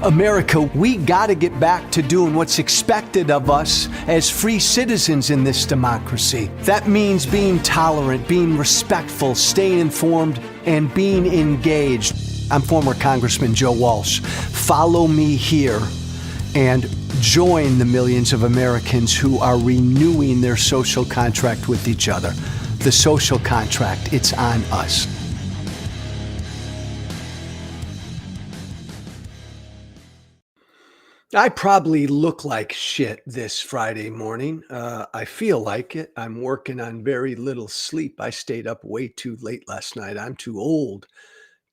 America, we got to get back to doing what's expected of us as free citizens in this democracy. That means being tolerant, being respectful, staying informed, and being engaged. I'm former Congressman Joe Walsh. Follow me here and join the millions of Americans who are renewing their social contract with each other. The social contract, it's on us. I probably look like shit this Friday morning. I feel like it. I'm working on very little sleep. I stayed up way too late last night. I'm too old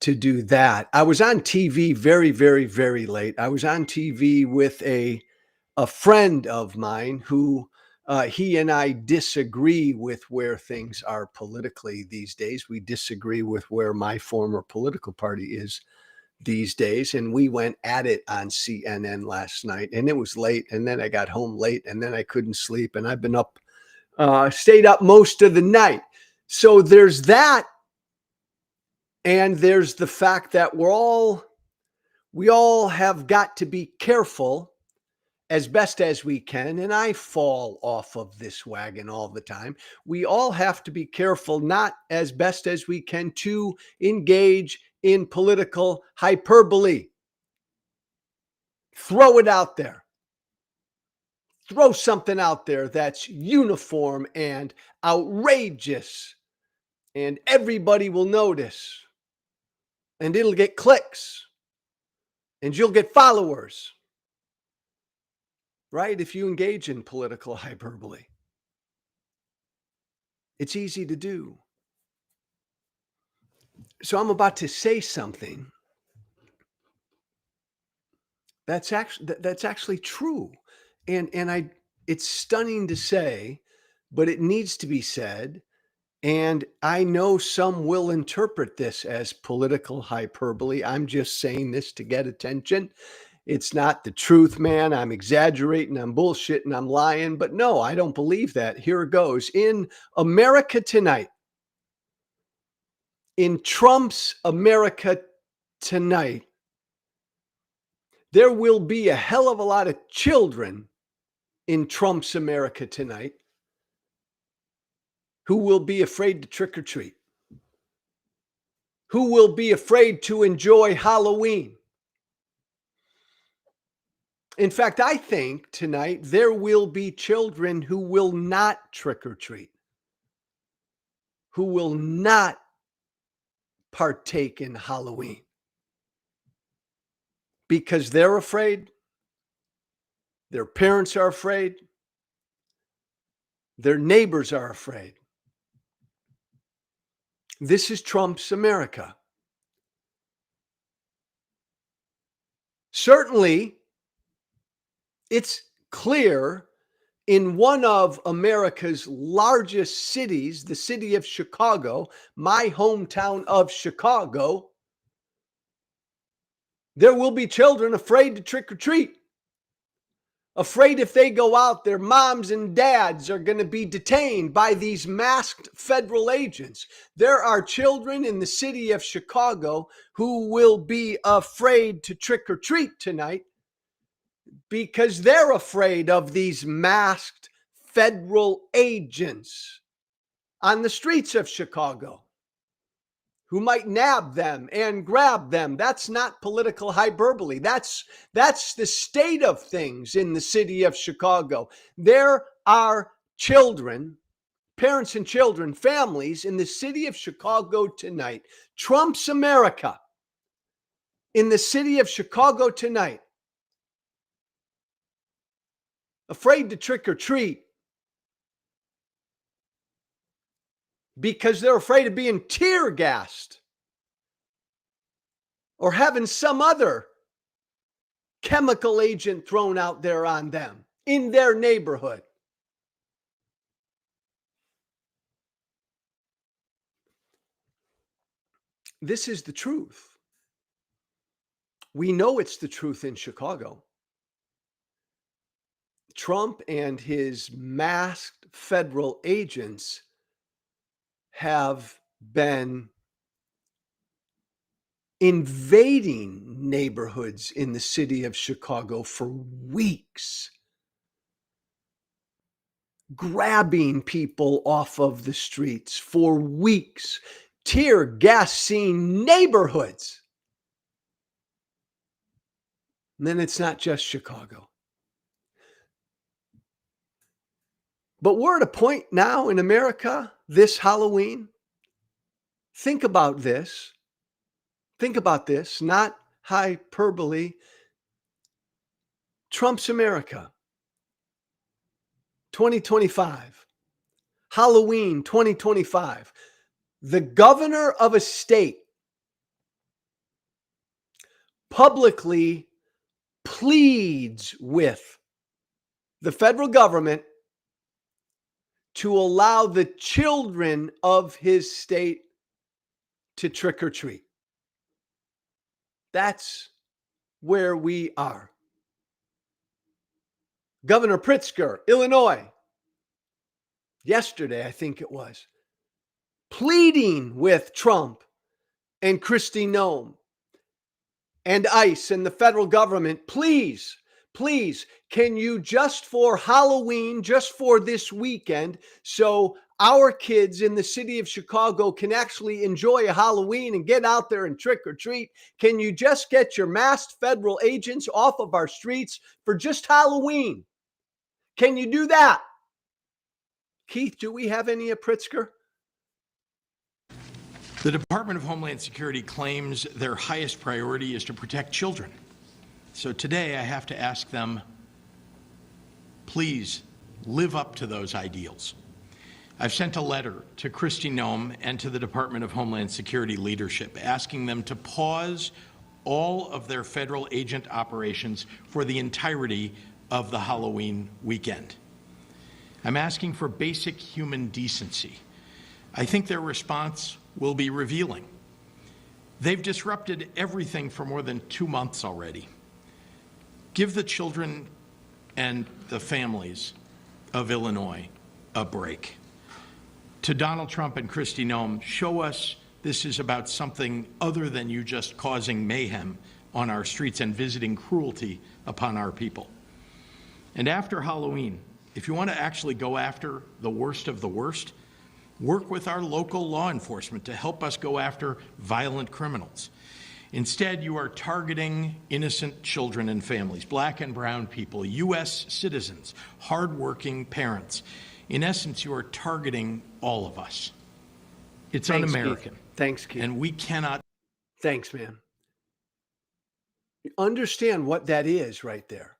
to do that. I was on TV very, very, very late. I was on TV with a friend of mine who he and I disagree with where things are politically these days. We disagree with where my former political party is these days. And we went at it on CNN last night, and it was late. And then I got home late, and then I couldn't sleep. And I've been up, stayed up most of the night. So there's that. And there's the fact that we all have got to be careful as best as we can. And I fall off of this wagon all the time. We all have to be careful, not as best as we can, to engage in political hyperbole. Throw it out there. Throw something out there that's uniform and outrageous, and everybody will notice, and it'll get clicks, and you'll get followers, right? If you engage in political hyperbole, it's easy to do. So I'm about to say something that's actually true. And it's stunning to say, but it needs to be said. And I know some will interpret this as political hyperbole. I'm just saying this to get attention. It's not the truth, man. I'm exaggerating, I'm bullshitting, I'm lying. But no, I don't believe that. Here it goes. In America tonight, in Trump's America tonight, there will be a hell of a lot of children in Trump's America tonight who will be afraid to trick or treat, who will be afraid to enjoy Halloween. In fact, I think tonight there will be children who will not trick or treat, who will not partake in Halloween because they're afraid, their parents are afraid, their neighbors are afraid. This is Trump's America. Certainly, it's clear in one of America's largest cities, the city of Chicago, my hometown of Chicago, there will be children afraid to trick or treat. Afraid if they go out, their moms and dads are going to be detained by these masked federal agents. There are children in the city of Chicago who will be afraid to trick or treat tonight because they're afraid of these masked federal agents on the streets of Chicago who might nab them and grab them. That's not political hyperbole. That's the state of things in the city of Chicago. There are children, parents and children, families in the city of Chicago tonight. Trump's America in the city of Chicago tonight, afraid to trick or treat because they're afraid of being tear gassed or having some other chemical agent thrown out there on them in their neighborhood. This is the truth. We know it's the truth in Chicago. Trump and his masked federal agents have been invading neighborhoods in the city of Chicago for weeks, grabbing people off of the streets for weeks, tear gassing neighborhoods. And then it's not just Chicago. But we're at a point now in America this Halloween. Think about this. Think about this, not hyperbole. Trump's America, 2025, Halloween 2025. The governor of a state publicly pleads with the federal government to allow the children of his state to trick or treat. That's where we are. Governor Pritzker, Illinois, yesterday, I think it was, pleading with Trump and Kristi Noem and ICE and the federal government, please, can you just for Halloween, just for this weekend, so our kids in the city of Chicago can actually enjoy a Halloween and get out there and trick or treat, can you just get your masked federal agents off of our streets for just Halloween? Can you do that? Keith, do we have any at Pritzker? The Department of Homeland Security claims their highest priority is to protect children. So today I have to ask them, please live up to those ideals. I've sent a letter to Kristi Noem and to the Department of Homeland Security leadership asking them to pause all of their federal agent operations for the entirety of the Halloween weekend. I'm asking for basic human decency. I think their response will be revealing. They've disrupted everything for more than 2 months already. Give the children and the families of Illinois a break. To Donald Trump and Kristi Noem, show us this is about something other than you just causing mayhem on our streets and visiting cruelty upon our people. And after Halloween, if you want to actually go after the worst of the worst, work with our local law enforcement to help us go after violent criminals. Instead, you are targeting innocent children and families, black and brown people, U.S. citizens, hardworking parents. In essence, you are targeting all of us. It's un-American. Thanks, Keith. And we cannot. Thanks, man. You understand what that is right there.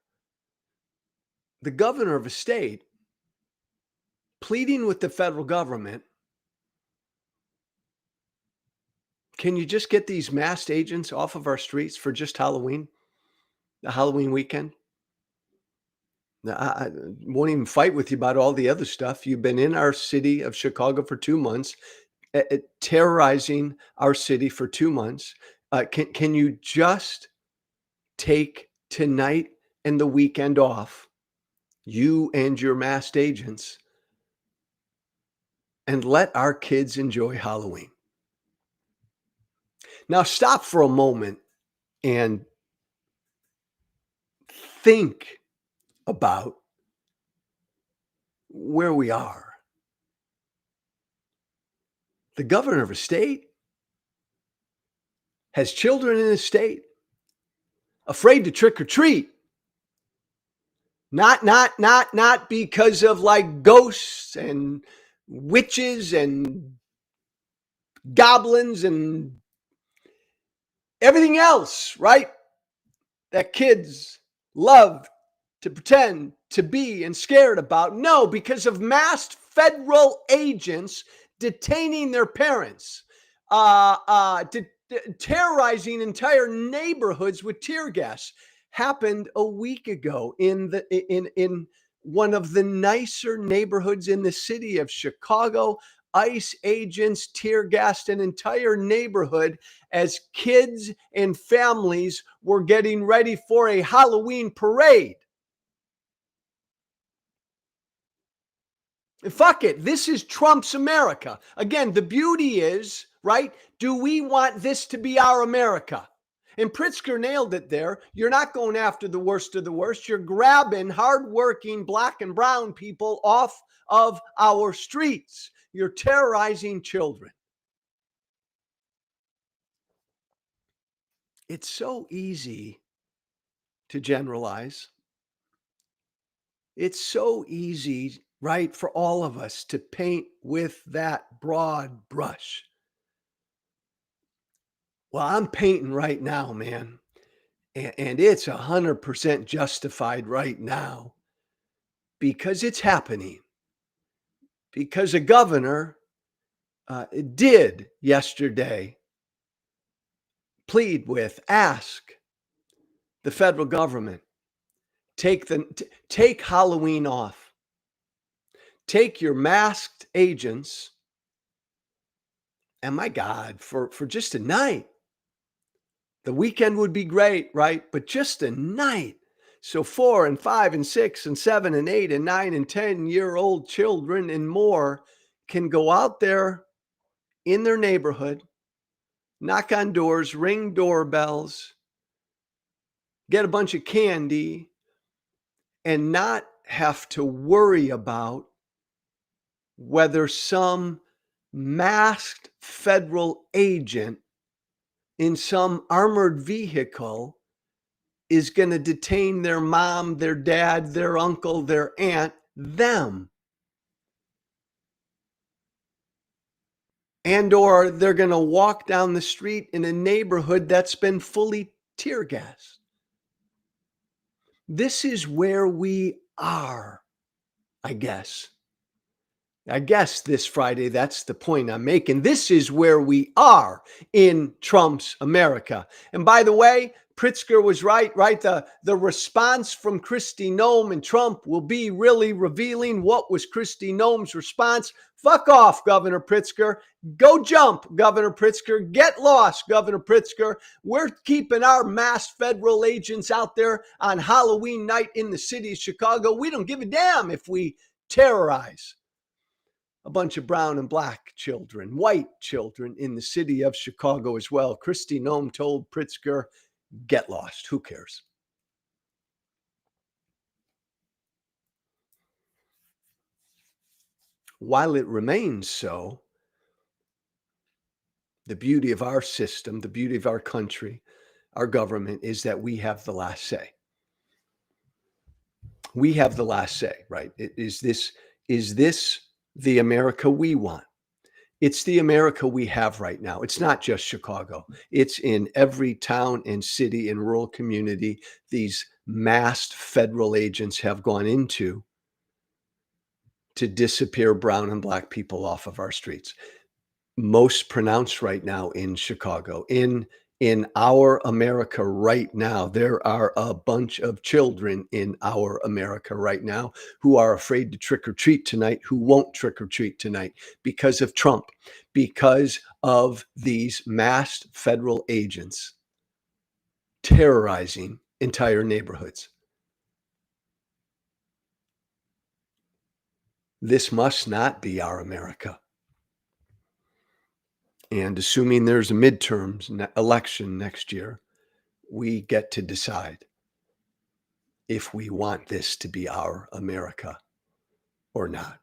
The governor of a state pleading with the federal government, can you just get these masked agents off of our streets for just Halloween, the Halloween weekend? Now, I won't even fight with you about all the other stuff. You've been in our city of Chicago for 2 months, terrorizing our city for 2 months. Can you just take tonight and the weekend off, you and your masked agents, and let our kids enjoy Halloween? Now stop for a moment and think about where we are. The governor of a state has children in his state afraid to trick or treat. Not because of like ghosts and witches and goblins and everything else, right? That kids love to pretend to be and scared about. No, because of masked federal agents detaining their parents, terrorizing entire neighborhoods with tear gas. Happened a week ago in one of the nicer neighborhoods in the city of Chicago. ICE agents tear gassed an entire neighborhood as kids and families were getting ready for a Halloween parade. Fuck it. This is Trump's America. Again, the beauty is, right? Do we want this to be our America? And Pritzker nailed it there. You're not going after the worst of the worst. You're grabbing hardworking black and brown people off of our streets. You're terrorizing children. It's so easy to generalize. It's so easy, right, for all of us to paint with that broad brush. Well, I'm painting right now, man. And it's 100% justified right now because it's happening. Because a governor did yesterday ask the federal government, take Halloween off. Take your masked agents, and my God, for just a night. The weekend would be great, right? But just a night. So 4 and 5 and 6 and 7 and 8 and 9 and 10-year-old children and more can go out there in their neighborhood, knock on doors, ring doorbells, get a bunch of candy, and not have to worry about whether some masked federal agent in some armored vehicle is going to detain their mom, their dad, their uncle, their aunt, them. And or they're going to walk down the street in a neighborhood that's been fully tear gassed. This is where we are, I guess. I guess this Friday, that's the point I'm making. This is where we are in Trump's America. And by the way, Pritzker was right? The response from Kristi Noem and Trump will be really revealing. What was Kristi Noem's response? Fuck off, Governor Pritzker. Go jump, Governor Pritzker. Get lost, Governor Pritzker. We're keeping our masked federal agents out there on Halloween night in the city of Chicago. We don't give a damn if we terrorize a bunch of brown and black children, white children in the city of Chicago as well. Kristi Noem told Pritzker, get lost. Who cares? While it remains so, the beauty of our system, the beauty of our country, our government is that we have the last say. We have the last say, right? Is this the America we want? It's the America we have right now. It's not just Chicago. It's in every town and city and rural community these masked federal agents have gone into to disappear brown and black people off of our streets. Most pronounced right now in Chicago. In our America right now, there are a bunch of children in our America right now who are afraid to trick or treat tonight, who won't trick or treat tonight because of Trump, because of these masked federal agents terrorizing entire neighborhoods. This must not be our America. And assuming there's a midterms election next year, we get to decide if we want this to be our America or not.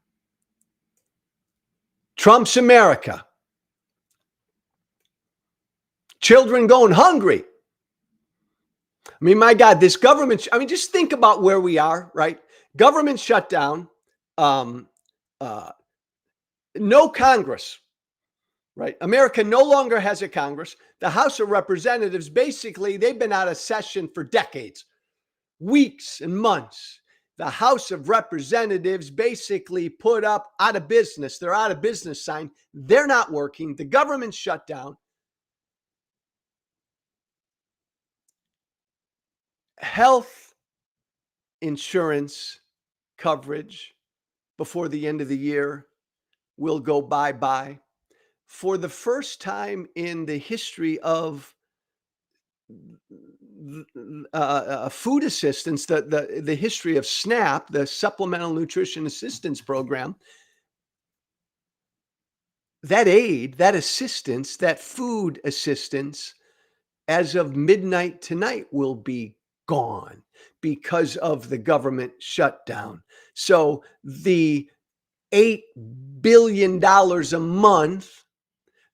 Trump's America. Children going hungry. I mean, my God, this government, just think about where we are, right? Government shutdown, no Congress. Right? America no longer has a Congress. The House of Representatives, basically, they've been out of session for decades, weeks and months. The House of Representatives basically put up out of business. They're out of business sign. They're not working. The government shut down. Health insurance coverage before the end of the year will go bye-bye. For the first time in the history of food assistance, the history of SNAP, the Supplemental Nutrition Assistance Program, that aid, that assistance, that food assistance, as of midnight tonight will be gone because of the government shutdown. So the $8 billion a month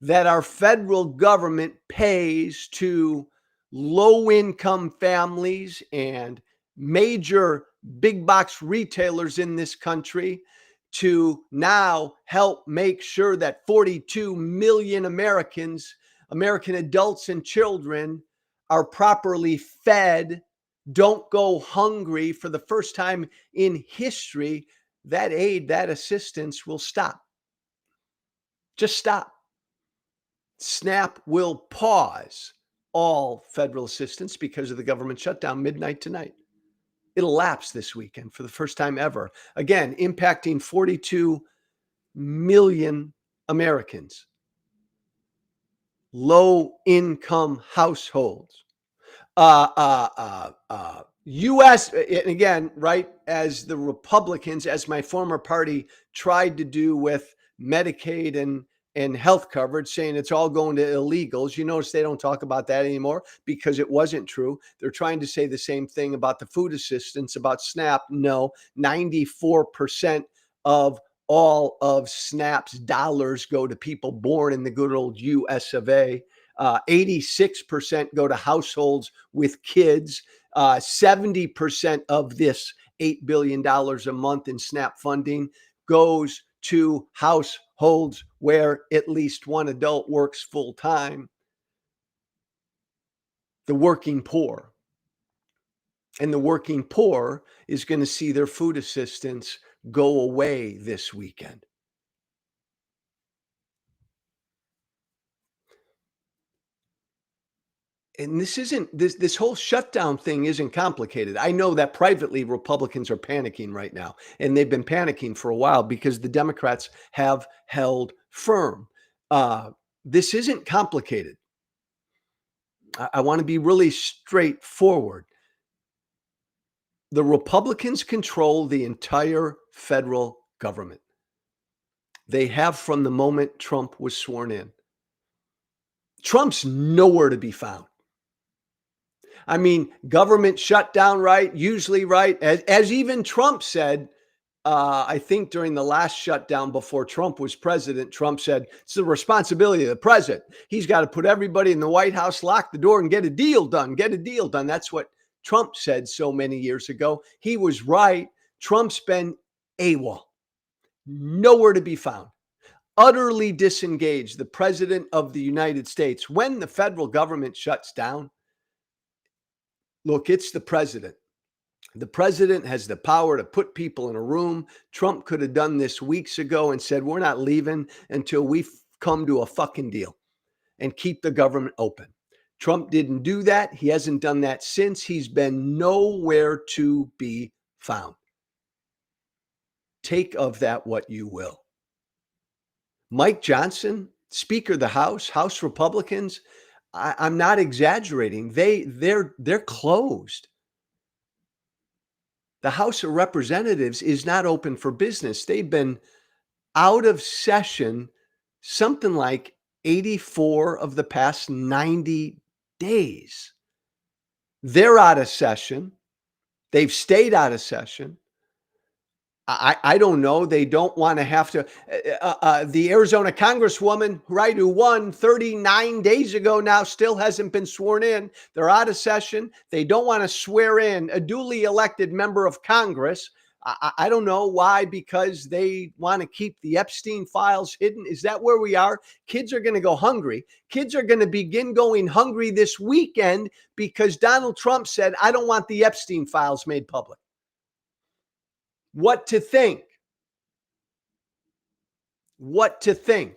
that our federal government pays to low income families and major big box retailers in this country to now help make sure that 42 million American adults and children are properly fed, don't go hungry for the first time in history. That aid, that assistance will stop. Just stop. SNAP will pause all federal assistance because of the government shutdown midnight tonight. It'll lapse this weekend for the first time ever. Again, impacting 42 million Americans, low income households. US, and again, right, as the Republicans, as my former party tried to do with Medicaid and health coverage, saying it's all going to illegals. You notice they don't talk about that anymore because it wasn't true. They're trying to say the same thing about the food assistance, about SNAP. No, 94% of all of SNAP's dollars go to people born in the good old US of A. 86% go to households with kids. 70% of this $8 billion a month in SNAP funding goes to households where at least one adult works full time, the working poor. And the working poor is going to see their food assistance go away this weekend. And this whole shutdown thing isn't complicated. I know that privately Republicans are panicking right now, and they've been panicking for a while because the Democrats have held firm. This isn't complicated. I want to be really straightforward. The Republicans control the entire federal government. They have from the moment Trump was sworn in. Trump's nowhere to be found. I mean, government shutdown, right? Usually, right? As even Trump said, I think during the last shutdown before Trump was president, Trump said, it's the responsibility of the president. He's got to put everybody in the White House, lock the door, and get a deal done. Get a deal done. That's what Trump said so many years ago. He was right. Trump's been AWOL. Nowhere to be found. Utterly disengaged. The president of the United States. When the federal government shuts down, look, it's the president. The president has the power to put people in a room. Trump could have done this weeks ago and said, we're not leaving until we come to a fucking deal and keep the government open. Trump didn't do that. He hasn't done that since. He's been nowhere to be found. Take of that what you will. Mike Johnson, Speaker of the House Republicans, I'm not exaggerating. They're closed. The House of Representatives is not open for business. They've been out of session something like 84 of the past 90 days. They're out of session. They've stayed out of session. I don't know. They don't want to have to. The Arizona Congresswoman, right, who won 39 days ago now, still hasn't been sworn in. They're out of session. They don't want to swear in a duly elected member of Congress. I don't know why, because they want to keep the Epstein files hidden. Is that where we are? Kids are going to go hungry. Kids are going to begin going hungry this weekend because Donald Trump said, I don't want the Epstein files made public. What to think? What to think?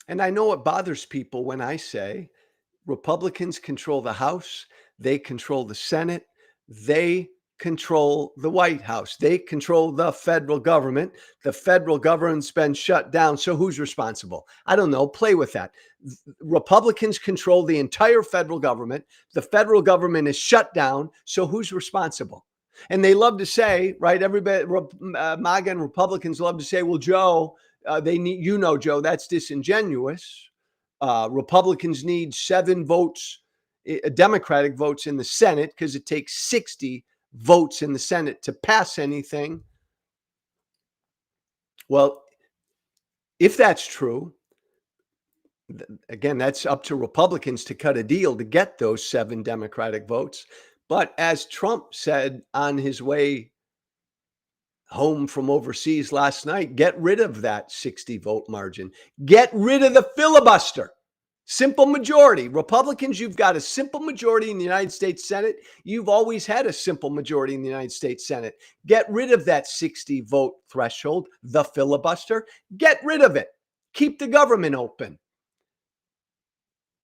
And I know it bothers people when I say Republicans control the House, they control the Senate, they control the White House, they control the federal government. The federal government's been shut down. So who's responsible? I don't know. Play with that. Republicans control the entire federal government. The federal government is shut down. So who's responsible? And they love to say, right, everybody, MAGA and Republicans love to say, well, Joe, They need, Joe, that's disingenuous. Republicans need 7 votes, Democratic votes in the Senate, because it takes 60 votes in the Senate to pass anything. Well, if that's true, again, that's up to Republicans to cut a deal to get those 7 Democratic votes. But as Trump said on his way home from overseas last night, get rid of that 60 vote margin. Get rid of the filibuster. Simple majority. Republicans, you've got a simple majority in the United States Senate. You've always had a simple majority in the United States Senate. Get rid of that 60 vote threshold, the filibuster. Get rid of it. Keep the government open.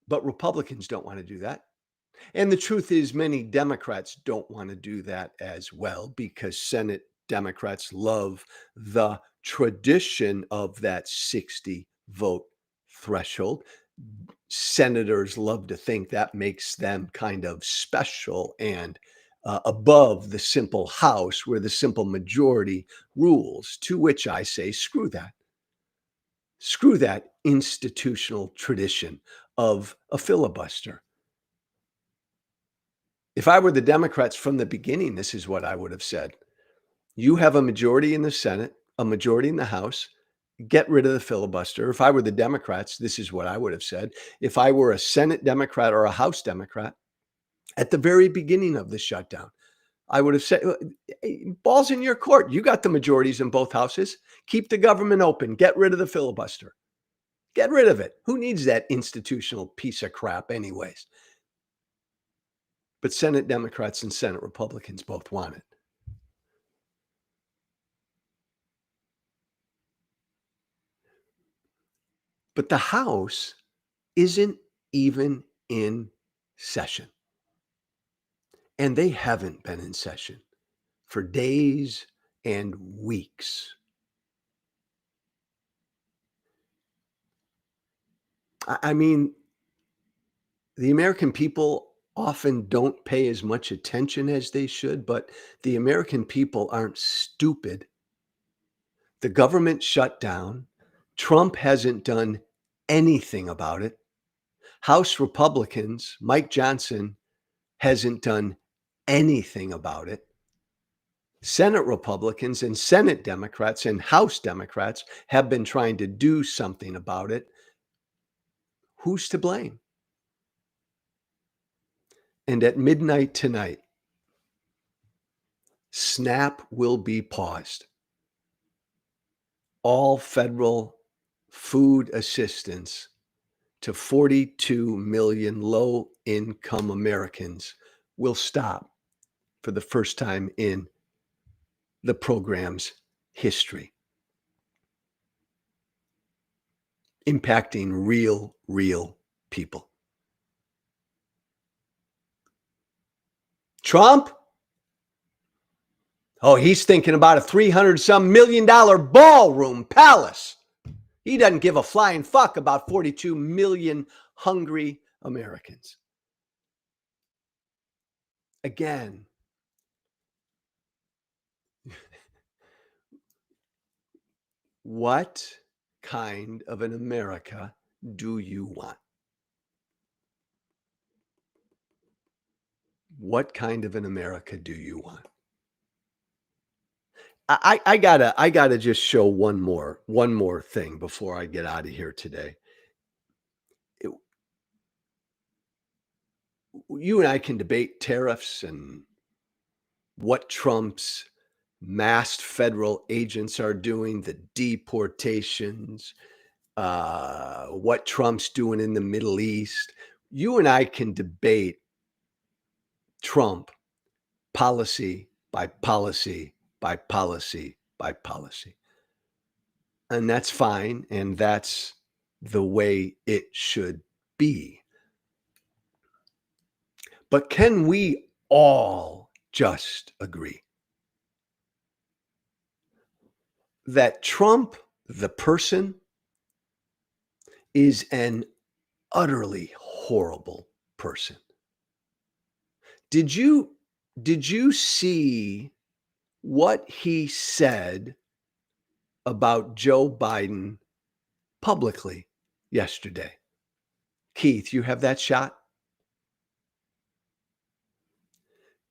But Republicans don't want to do that. And the truth is, many Democrats don't want to do that as well, because Senate Democrats love the tradition of that 60 vote threshold. Senators love to think that makes them kind of special and above the simple House, where the simple majority rules, to which I say, screw that. Screw that institutional tradition of a filibuster. If I were the Democrats from the beginning, this is what I would have said. You have a majority in the Senate, a majority in the House. Get rid of the filibuster. If I were the Democrats, this is what I would have said. If I were a Senate Democrat or a House Democrat, at the very beginning of the shutdown, I would have said, balls in your court. You got the majorities in both houses. Keep the government open. Get rid of the filibuster. Get rid of it. Who needs that institutional piece of crap anyways? But Senate Democrats and Senate Republicans both want it. But the House isn't even in session. And they haven't been in session for days and weeks. I mean, the American people often don't pay as much attention as they should, but the American people aren't stupid. The government shut down. Trump hasn't done anything about it. House Republicans, Mike Johnson, hasn't done anything about it. Senate Republicans and Senate Democrats and House Democrats have been trying to do something about it. Who's to blame? And at midnight tonight, SNAP will be paused. All federal food assistance to 42 million low-income Americans will stop for the first time in the program's history, impacting real people. Trump? Oh, he's thinking about a $300-some million ballroom palace. He doesn't give a flying fuck about 42 million hungry Americans. Again, what kind of an America do you want? What kind of an America do you want? I gotta just show one more thing before I get out of here today. It, you and I can debate tariffs and what Trump's masked federal agents are doing, the deportations, what Trump's doing in the Middle East. You and I can debate Trump policy by policy by policy by policy. And that's fine. And that's the way it should be. But can we all just agree that Trump, the person, is an utterly horrible person? Did you see what he said about Joe Biden publicly yesterday. Keith, you have that shot?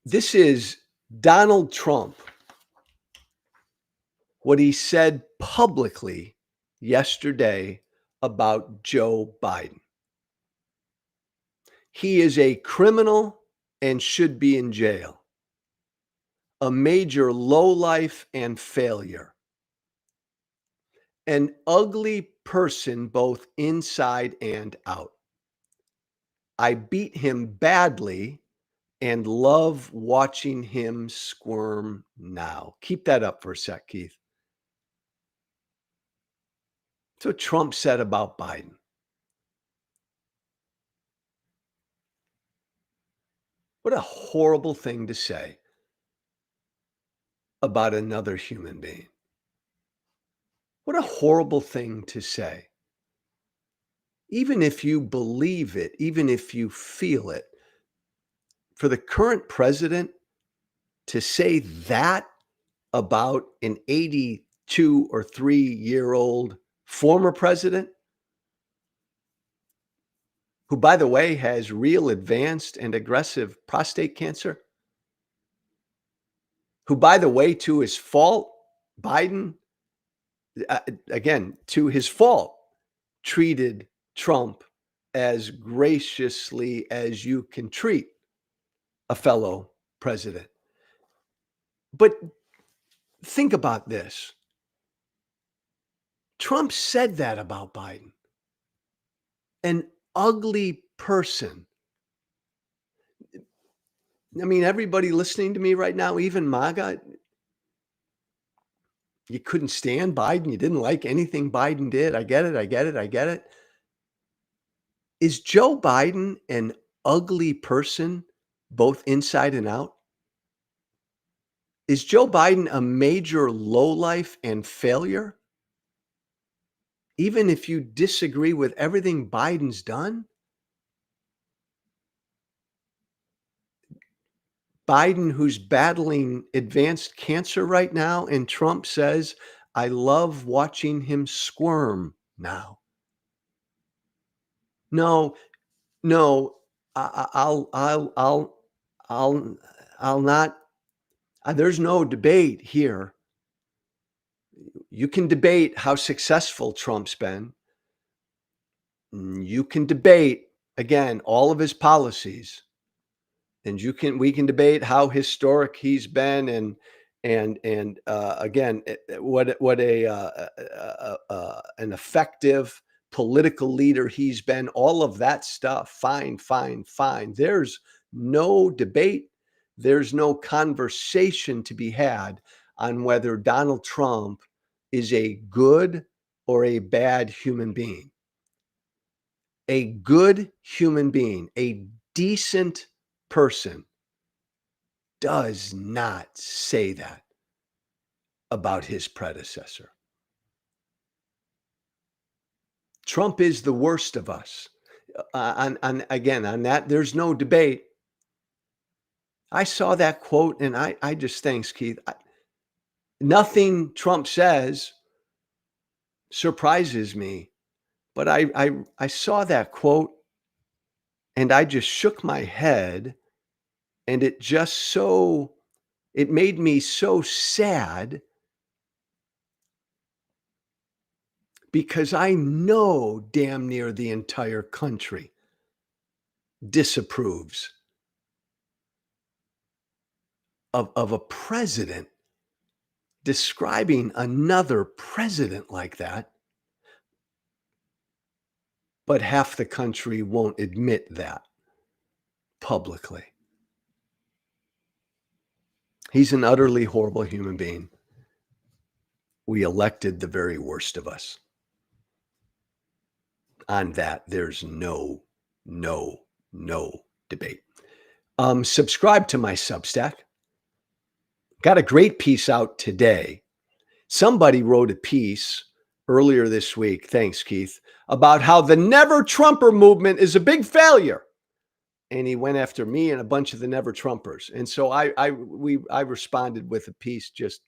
This is Donald Trump, what he said publicly yesterday about Joe Biden. He is a criminal and should be in jail, a major lowlife and failure, an ugly person both inside and out. I beat him badly and love watching him squirm now. Keep that up for a sec, Keith. That's what Trump said about Biden. What a horrible thing to say about another human being. What a horrible thing to say. Even if you believe it, even if you feel it, for the current president to say that about an 82 or 3-year-old former president, who, by the way, has real advanced and aggressive prostate cancer, who, by the way, to his fault, Biden, again, to his fault, treated Trump as graciously as you can treat a fellow president. But think about this. Trump said that about Biden. An ugly person. I mean, everybody listening to me right now, even MAGA, you couldn't stand Biden. You didn't like anything Biden did. I get it. I get it. I get it. Is Joe Biden an ugly person, both inside and out? Is Joe Biden a major lowlife and failure? Even if you disagree with everything Biden's done? Biden, who's battling advanced cancer right now, and Trump says, I love watching him squirm now. No, no, I'll not. There's no debate here. You can debate how successful Trump's been. You can debate, again, all of his policies. And we can debate how historic he's been, and again, what an effective political leader he's been. All of that stuff, fine, fine, fine. There's no debate. There's no conversation to be had on whether Donald Trump is a good or a bad human being. A good human being, a decent person, does not say that about his predecessor. Trump is the worst of us. On that, there's no debate. I saw that quote and I just, thanks, Keith. Nothing Trump says surprises me, but I saw that quote and I just shook my head, and it made me so sad, because I know damn near the entire country disapproves of a president describing another president like that, but half the country won't admit that publicly. He's an utterly horrible human being. We elected the very worst of us. On that, there's no debate. Subscribe to my Substack. Got a great piece out today. Somebody wrote a piece earlier this week, thanks, Keith, about how the Never Trumper movement is a big failure. And he went after me and a bunch of the Never Trumpers. And so I responded with a piece, just,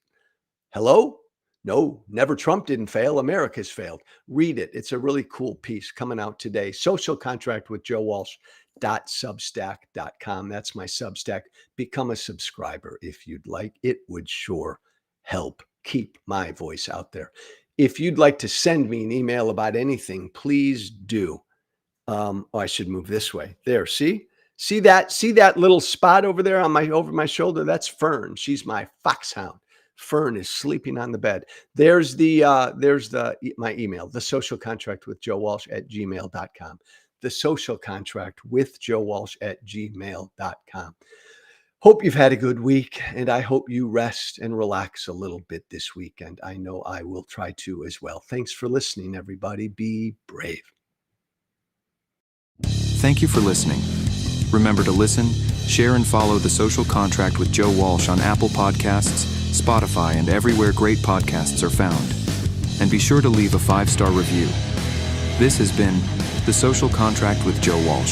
hello? No, never Trump didn't fail. America's failed. Read it. It's a really cool piece coming out today. Social Contract with Joe Walsh.substack.com. That's my Substack. Become a subscriber if you'd like. It would sure help keep my voice out there. If you'd like to send me an email about anything, please do. I should move this way. There, see that little spot over there on over my shoulder? That's Fern. She's my foxhound. Fern is sleeping on the bed. There's my email, the social contract with Joe Walsh at gmail.com. The social contract with Joe Walsh at gmail.com. Hope you've had a good week, and I hope you rest and relax a little bit this weekend. I know I will try to as well. Thanks for listening, everybody. Be brave. Thank you for listening. Remember to listen, share, and follow The Social Contract with Joe Walsh on Apple Podcasts, Spotify, and everywhere great podcasts are found. And be sure to leave a 5-star review. This has been The Social Contract with Joe Walsh.